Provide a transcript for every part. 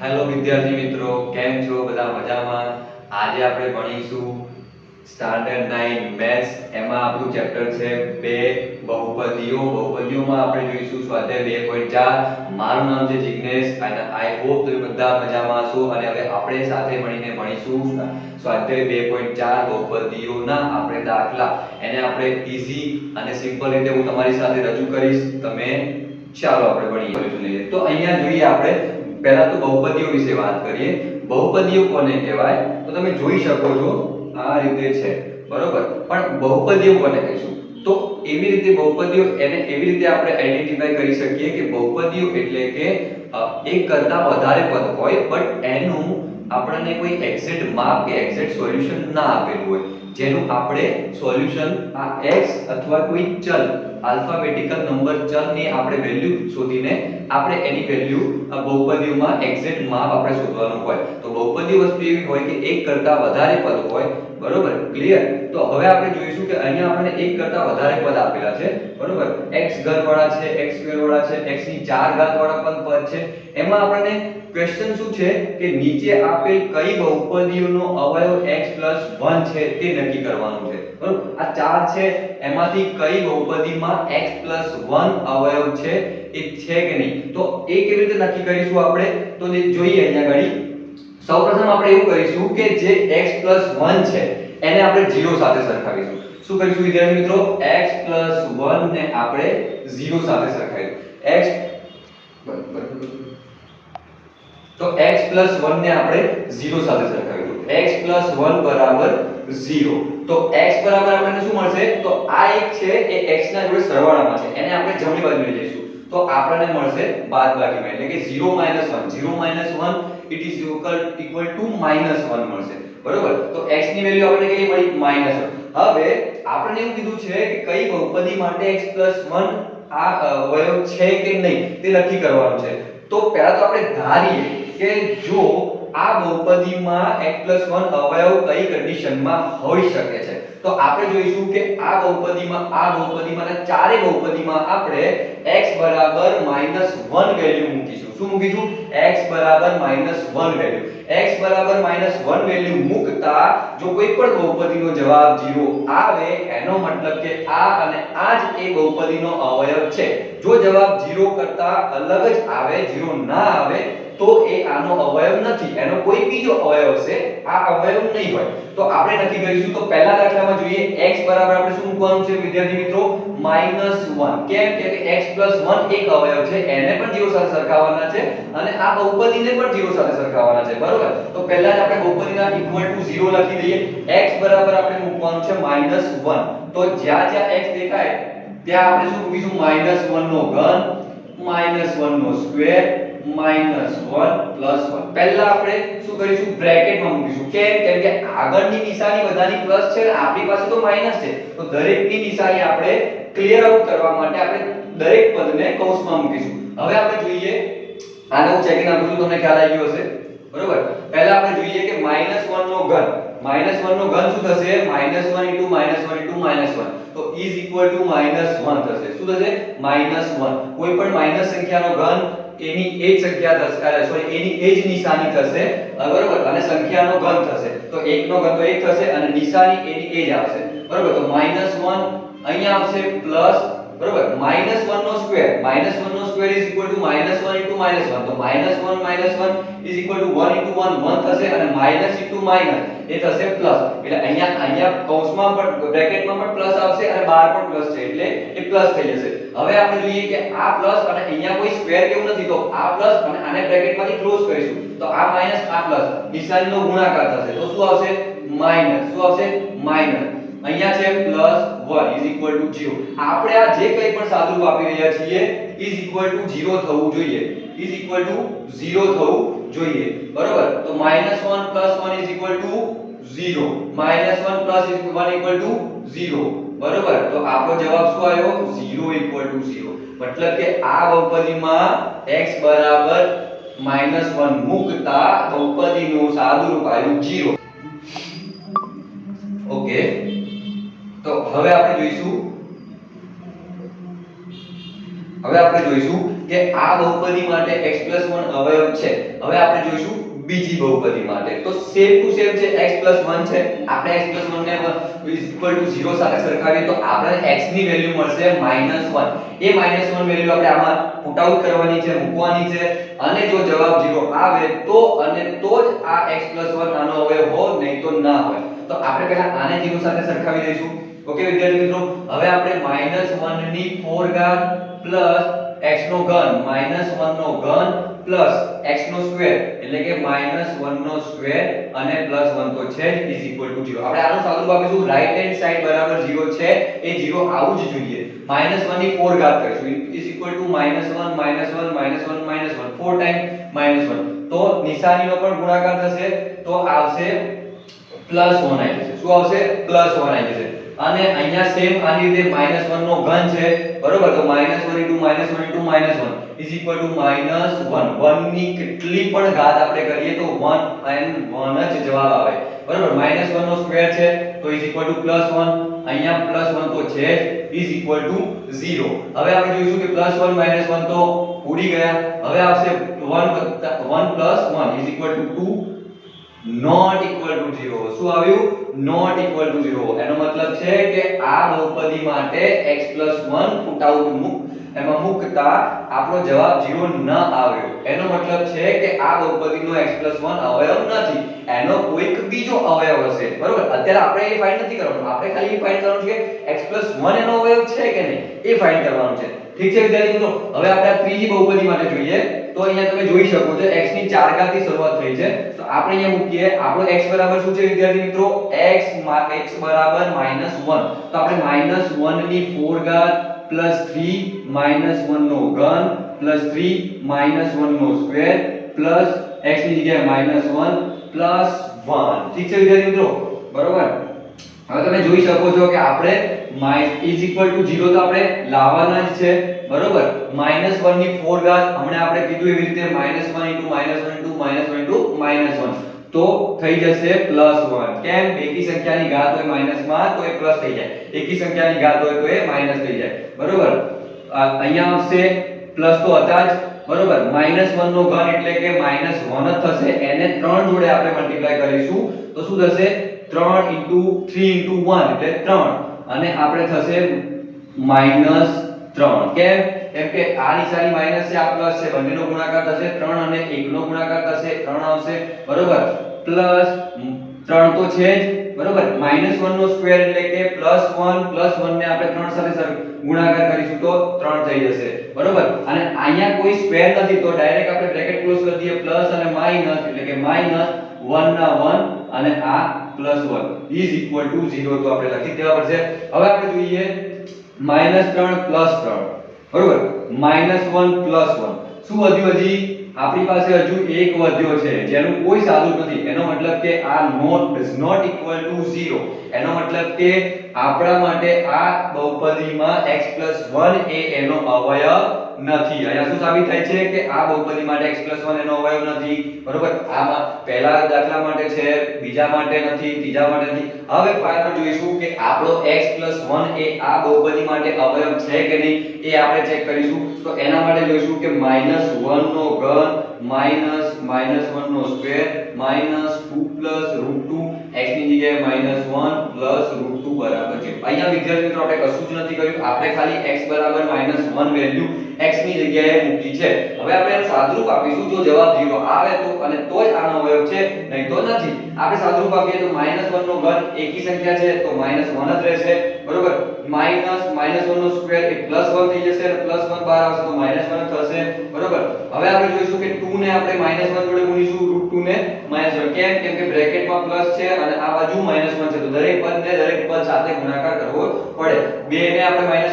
Hello વિદ્યાર્થી મિત્રો, કેમ છો? બધા મજામાં? આજે આપણે ભણીશું સ્ટાન્ડર્ડ 9 મેથ્સ. એમાં આપણું ચેપ્ટર છે બે બહુપદીઓ. બહુપદીઓમાં આપણે જોઈશું સ્વાધ્યાય 2.4. મારું નામ છે જિગ્નેશ અને આઈ હોપ તમે બધા મજામાં છો. અને હવે આપણે સાથે મળીને ભણીશું સ્વાધ્યાય 2.4 બહુપદીઓના આપણે દાખલા. એને આપણે ઈઝી અને સિમ્પલ રીતે હું તમારી સાથે રજૂ કરીશ. તમે ચાલો આપણે ભણીએ. તો અહીંયા જોઈએ આપણે પહેલા તો બહુપદીઓ વિશે વાત કરીએ. બહુપદીઓ કોને કહેવાય? તો તમે જોઈ શકો છો આ રીતે છે, બરોબર. પણ બહુપદીઓ કોને કહીશું? તો એવી રીતે બહુપદીઓ એને એવી રીતે આપણે આઈડેન્ટિફાઈ કરી શકીએ કે બહુપદીઓ એટલે કે એક કરતા વધારે પદ હોય, બટ એનું આપણને કોઈ એક્ઝેક્ટ માપ કે એક્ઝેક્ટ સોલ્યુશન ના આપેલું હોય, જેનું આપણે સોલ્યુશન આ x અથવા કોઈ ચલ આલ્ફાબેટિકલ નંબર ચલની આપણે વેલ્યુ શોધીને આપણે એની વેલ્યુ બહુપદીઓમાં એક્ઝેક્ટ માપ આપણે શોધવાનું હોય. તો બહુપદી વસ્તુ એવી હોય કે એક કરતા વધારે પદ હોય, બરોબર. ક્લિયર? તો હવે આપણે જોઈશું કે અહીંયા આપણને એક કરતા વધારે પદ આપેલા છે, બરોબર. x ઘન વાળા છે, x સ્ક્વેર વાળા છે, x ની 4 ઘાત વાળા પણ પદ છે. એમાં આપણને ક્વેશ્ચન શું છે કે નીચે આપેલ કઈ બહુપદીઓનો અવયવ x+1 છે તે નક્કી કરવાનું છે, બરોબર. આ 4 છે, એમાંથી કઈ બહુપદીમાં x+1 અવયવ છે એ છે કે નહીં, તો એ કેવી રીતે નક્કી કરીશું આપણે? તો જોઈએ અહીંયા આગળ. સૌપ્રથમ આપણે એવું કરીશું કે જે x+1 છે એને આપણે 0 સાથે સરખાવીશું. શું કરીશું વિદ્યાર્થી મિત્રો? x+1 ને આપણે 0 સાથે સરખાવીશું. x તો x+1 ને આપણે 0 સાથે સરખાવીશું. x+1 બરાબર 0. તો x બરાબર આપણને શું મળશે? તો આ એક છે એ x ના જોડે સરવાળામાં છે, એને આપણે જમણી બાજુ લઈ જઈશું તો આપણને મળશે બાદબાકીમાં, એટલે કે 0 - 1. 0 - 1 it is equal to -1 મળશે, બરોબર. તો x ની વેલ્યુ આપણને કેટલી મળી? -1. હવે આપણને એવું કીધું છે કે કઈ બહુપદી માટે x+1 આ અવયવ છે કે નહીં તે નક્કી કરવાનું છે. તો પહેલા તો આપણે ધારીએ કે જો આ બહુપદીમાં x+1 અવયવ કઈ કન્ડિશનમાં હોઈ શકે છે, તો આપણે જોઈશું કે આ બહુપદીમાં ચારે બહુપદીમાં આપણે x બરાબર -1 વેલ્યુ મૂકીશું. શું મૂકીશું? x બરાબર -1 વેલ્યુ. x બરાબર -1 વેલ્યુ મૂકતા જો કોઈ પણ બહુપદીનો જવાબ 0 આવે એનો મતલબ કે આ અને આ જ એ બહુપદીનો અવયવ છે. જો જવાબ 0 કરતા અલગ જ આવે, 0 ના આવે, તો એ આનો અવયવ નથી, એનો કોઈ બીજો અવયવ હશે, આ અવયવ નહીં હોય. તો આપણે નક્કી કરીશું. તો પહેલા દાખલામાં જોઈએ x બરાબર આપણે શું મૂકવાનું છે વિદ્યાર્થી મિત્રો? -1. કેમ કે x+1 એક અવયવ છે, એને પણ 0 સાથે સરખાવવાના છે અને આ બહુપદીને પણ 0 સાથે સરખાવવાના છે, બરોબર. તો પહેલા જ આપણે બહુપદીના = 0 લખી દઈએ. x બરાબર આપણે મૂકવાનું છે -1. તો જ્યાં જ્યાં x દેખાય ત્યાં આપણે શું મૂકીશું? -1 નો ઘન, -1 નો સ્ક્વેર, -1 + 1. પહેલા આપણે શું કરીશું? બ્રેકેટમાં મૂકીશું. કેમ કે આગળની નિશાની બધાની પ્લસ છે અને આપણી પાસે તો માઈનસ છે, તો દરેકની નિશાની આપણે ક્લિયર આઉટ કરવા માટે આપણે દરેક પદને કૌંસમાં મૂકીશું. હવે આપણે જોઈએ, આને હું ચેક આપું છું, તમને ખ્યાલ આવી ગયો હશે, બરોબર. પહેલા આપણે જોઈએ કે -1 નો ઘન. -1 નો ઘન શું થશે? -1 * -1 તો is equal to -1 થશે. શું થશે? -1. કોઈ પણ માઈનસ સંખ્યાનો ઘન એની એ જ સંખ્યા થશે, સોરી એની એ જ નિશાની થશે, બરોબર. અને સંખ્યાનો ઘન થશે તો 1 નો ઘન તો 1 થશે અને નિશાની એની એ જ આવશે, બરોબર. તો -1 અહીંયા આવશે પ્લસ, બરોબર. -1 નો સ્ક્વેર. -1 નો સ્ક્વેર is equal to -1 * -1 તો -1 is equal to 1 * 1 1 થશે અને માઈનસ * માઈનસ એ થશે પ્લસ. એટલે અહીંયા કૌંસમાં પણ બ્રેકેટમાં પણ પ્લસ આવશે અને બહાર પણ પ્લસ છે એટલે એ પ્લસ થઈ જશે. હવે આપણે જોઈએ કે આ પ્લસ અને અહીંયા કોઈ સ્ક્વેર કેવું નથી, તો આ પ્લસ અને આને બ્રેકેટમાંથી ક્લોઝ કરીશું તો આ માઈનસ આ પ્લસ નિશાનીનો ગુણાકાર થશે તો શું આવશે? માઈનસ. શું આવશે? માઈનસ. અહીંયા છે +1 is equal to 0. આપણે આ જે કંઈ પણ સાદુરૂપ આપી રહ્યા છીએ is equal to 0 થવું જોઈએ, is equal to 0 થવું જોઈએ, બરોબર. તો -1 + 1 is equal to 0. -1 + 1 equal to 0, બરોબર. તો આપણો જવાબ શું આવ્યો? 0 equal to 0. મતલબ કે આ બહુપદીમાં x બરાબર -1 મૂકતા બહુપદીનું સાદુરૂપ આવ્યું 0. ઓકે. તો હવે આપણે જોઈશું કે આ બહુપદી માટે x+1 અવયવ છે. હવે આપણે જોઈશું બીજી બહુપદી માટે. તો સેમ ટુ સેમ છે, x+1 છે. આપણે x+1 ને = 0 સાથે સરખાવીએ તો આપણને x ની વેલ્યુ મળશે -1. એ -1 વેલ્યુ આપણે આમાં પુટ આઉટ કરવાની છે, મૂકવાની છે, અને જો જવાબ 0 આવે તો અને તો જ આ x+1 આનો અવયવ હોય, નહીં તો ના હોય. તો આપણે પહેલા આને 0 સાથે સરખાવી દઈશું. ઓકે વિદ્યાર્થી મિત્રો, હવે આપણે -1 ની 4 ઘાત પ્લસ x નો ઘન -1 નો ઘન પ્લસ x નો સ્ક્વેર એટલે કે -1 નો સ્ક્વેર અને +1 તો છે જ ઇઝ ઇક્વલ ટુ 0. આપણે આનું સાદુરૂપ આપીશું રાઈટ હેન્ડ સાઈડ બરાબર 0 છે, એ 0 આવું જ જોઈએ. -1 ની 4 ઘાત કરીશું ઇઝ ઇક્વલ ટુ -1 -1 -1 -1 4 ટાઈમ -1. તો નિશાનીનો પણ ગુણાકાર થશે તો આવશે +1 આવી જશે. શું આવશે? +1 આવી જશે. અને અહીંયા સેમ આની રીતે -1 નો ઘન છે, બરોબર? તો -1 * -1 ઇઝ ઇક્વલ ટુ -1. 1 ની કેટલી પણ ઘાત આપણે કરીએ તો 1 and 1 જ જવાબ આવે, બરોબર? -1 નો સ્ક્વેર છે તો ઇઝ ઇક્વલ ટુ +1. અહીંયા +1 તો છે જ ઇઝ ઇક્વલ ટુ 0. હવે આપણે જોઈશું કે +1 -1 તો ઉડી ગયા. હવે આવશે 1 + 1 is equal to 2. Not equal to 0. શું આવ્યું? Not equal to 0. એનો મતલબ છે કે આ બહુપદી માટે x+1 પુટ આઉટ એમાં મૂકતા આપણો જવાબ 0 ન આવ્યો. એનો મતલબ છે કે આ બહુપદીનો x+1 અવયવ નથી, એનો કોઈક બીજો અવયવ હશે, બરોબર? અત્યારે આપણે એ ફાઇન્ડ નથી કરવાનું, આપણે ખાલી એ ફાઇન્ડ કરવાનું છે કે x+1 એનો અવયવ છે કે નહીં, એ ફાઇન્ડ કરવાનું છે. ઠીક છે વિદ્યાર્થી મિત્રો, હવે આપણે આ ત્રીજી બહુપદી માટે જોઈએ. તો અહીંયા તમે જોઈ શકો છો x ની 4 ઘાત થી શરૂઆત થઈ છે. તો આપણે અહીંયા મૂકીએ. આપણો x બરાબર શું છે વિદ્યાર્થી મિત્રો? x બરાબર -1. તો આપણે -1 ની 4 ઘાત પ્લસ 3 -1 નો ઘન પ્લસ 3 -1 નો સ્ક્વેર પ્લસ x ની જગ્યાએ -1 પ્લસ 1. ઠીક છે વિદ્યાર્થી મિત્રો, બરોબર? હવે તમે જોઈ શકો છો કે આપણે -0 તો આપણે લાવવાના જ છે, બરોબર? -1 ની 4 ઘાત હમણાં આપણે કીધું એવી રીતે -1 તો થઈ જશે +1. કેમ? એકી સંખ્યાની ઘાત હોય માઈનસમાં તો એ પ્લસ થઈ જાય, એકી સંખ્યાની ઘાત હોય તો એ માઈનસ થઈ જાય, બરોબર? અહીંયા આવશે પ્લસ તો હતા જ, બરોબર? -1 નો ઘન એટલે કે -1 જ થશે. એને 3 જોડે આપણે મલ્ટીપ્લાય કરીશું તો શું થશે? 3 * 3 * 1 એટલે 3 અને આપણે થશે -3. કેમ? કેમ કે આ નિશાની માઈનસ છે, આ પ્લસ છે, બંનેનો ગુણાકાર થશે 3 અને 1 નો ગુણાકાર થશે 3 આવશે, બરોબર? પ્લસ 3 તો છે જ, બરોબર? -1 નો સ્ક્વેર એટલે કે +1 +1 ને આપણે 3 સાથે ગુણાકાર કરીશું તો 3 થઈ જશે, બરોબર? અને અહીંયા કોઈ સ્ક્વેર નથી તો ડાયરેક્ટ આપણે બ્રેકેટ ક્લોઝ કરી દઈએ. પ્લસ અને માઈનસ એટલે કે -1 ના 1 અને આ +1 ઇઝ ઇક્વલ ટુ 0. તો આપણે લખી દેવા પડશે. હવે આપણે જોઈએ -3 + 3, બરોબર? -1 + 1 શું વધ્યું? હજી આપણી પાસે હજુ એક વધ્યો છે જેનું કોઈ સાદું નથી. એનો મતલબ કે આ ડઝ નોટ ઇક્વલ ટુ 0. એનો મતલબ કે આપણા માટે આ બહુપદીમાં x+1 એ એનો અવયવ નથી. અહીંયા શું સાબિત થાય છે કે આ બહુપદી માટે x+1 એનો અવયવ નથી, બરોબર? આમાં પહેલા દાખલા માટે છે, બીજા માટે નથી, ત્રીજા માટે નથી. હવે ફાઇનલ જોઈશું કે આપણો x+1 એ આ બહુપદી માટે અવયવ છે કે નહીં, એ આપણે ચેક કરીશું. તો એના માટે જોઈશું કે -1 નો ઘન -1 નો સ્ક્વેર -2 + √2 x ની જગ્યાએ -1 + √2 બરાબર 0. અહીંયા વિદ્યાર્થી મિત્રો આપણે કશું જ નથી કર્યું, આપણે ખાલી x બરાબર -1 વેલ્યુ x ની જગ્યાએ મૂકી છે. હવે આપણે એનું સાદુરૂપ આપીશું. જો જવાબ 0 આવે તો અને તો જ આનો અવયવ છે, નહીં તો નથી. આપણે સાદુરૂપ આપીએ તો -1 નો ઘન એકી સંખ્યા છે તો -1 જ રહેશે, બરોબર? -1 નો સ્ક્વેર એ +1 થઈ જશે અને +1 બહાર આવશે તો -1 થશે, બરોબર? હવે આપણે જોઈશું કે 2 ને આપણે -1 જોડે ગુણીશું, √2 ને -1. કેમ? કેમ કે બ્રેકેટમાં પ્લસ છે અને આ બાજુ -1 છે તો દરેક પદ સાથે ગુણાકાર કરવો પડે. બે ને આપણે -1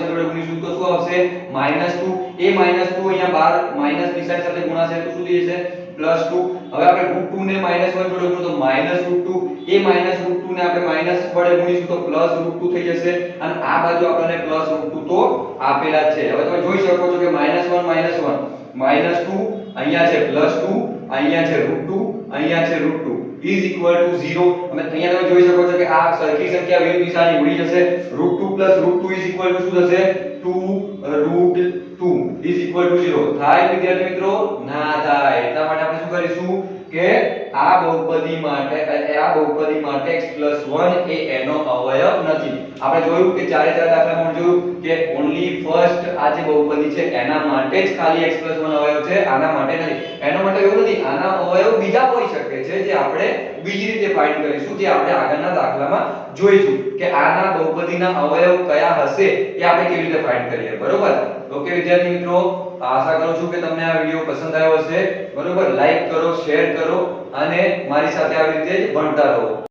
જોડે ગુણીશું તો શું આવશે? -2. એ -2 અહીંયા બહાર માઈનસ નિશાની સાથે ગુણાશે તો શું થઈ જશે? +2. હવે આપણે √2 ને -1 જોડે ગુણો તો -√2. એ -√2 ને આપણે માઈનસ વડે ગુણીશું તો +√2 થઈ જશે અને આ બાજુ આપણને +√2 તો આપેલા જ છે. હવે તમે જોઈ શકો છો કે -1 -2 અહીંયા છે +2, અહીંયા છે √2, અહીંયા છે √2 ઇઝ ઇક્વલ ટુ 0. અને અહીંયા તમે જોઈ શકો છો કે આ સરખી સંખ્યા વિરુદ્ધ નિશાની ઉડી જશે. √2 + √2 ઇઝ ઇક્વલ ટુ શું થશે? 2√2 ઇઝ ઇક્વલ ટુ 0 થાય વિદ્યાર્થી મિત્રો? ના થાય. એટલા માટે આપણે શું કરીશું કે આ બહુપદી માટે x 1 એ એનો અવયવ નથી. આપણે જોયું કે ચારે ચાર દાખલામાં જોયું કે ઓન્લી ફર્સ્ટ આ જે બહુપદી છે એના માટે જ ખાલી x 1 અવયવ છે, આના માટે નથી. એનો મતલબ એવું નથી આના અવયવ બીજા હોઈ શકે છે જે આપણે બીજી રીતે ફાઇન્ડ કરીશું, જે આપણે આગળના દાખલામાં જોઈશું કે આના બહુપદીના અવયવ કયા હશે એ આપણે કેવી રીતે ફાઇન્ડ કરીએ. બરોબર? ઓકે વિદ્યાર્થી મિત્રો, આશા કરું છું કે તમને આ વિડિયો પસંદ આવ્યો હશે. બરોબર? લાઈક કરો, શેર કરો અને મારી સાથે આવી રીતે જ ભણતા રહો.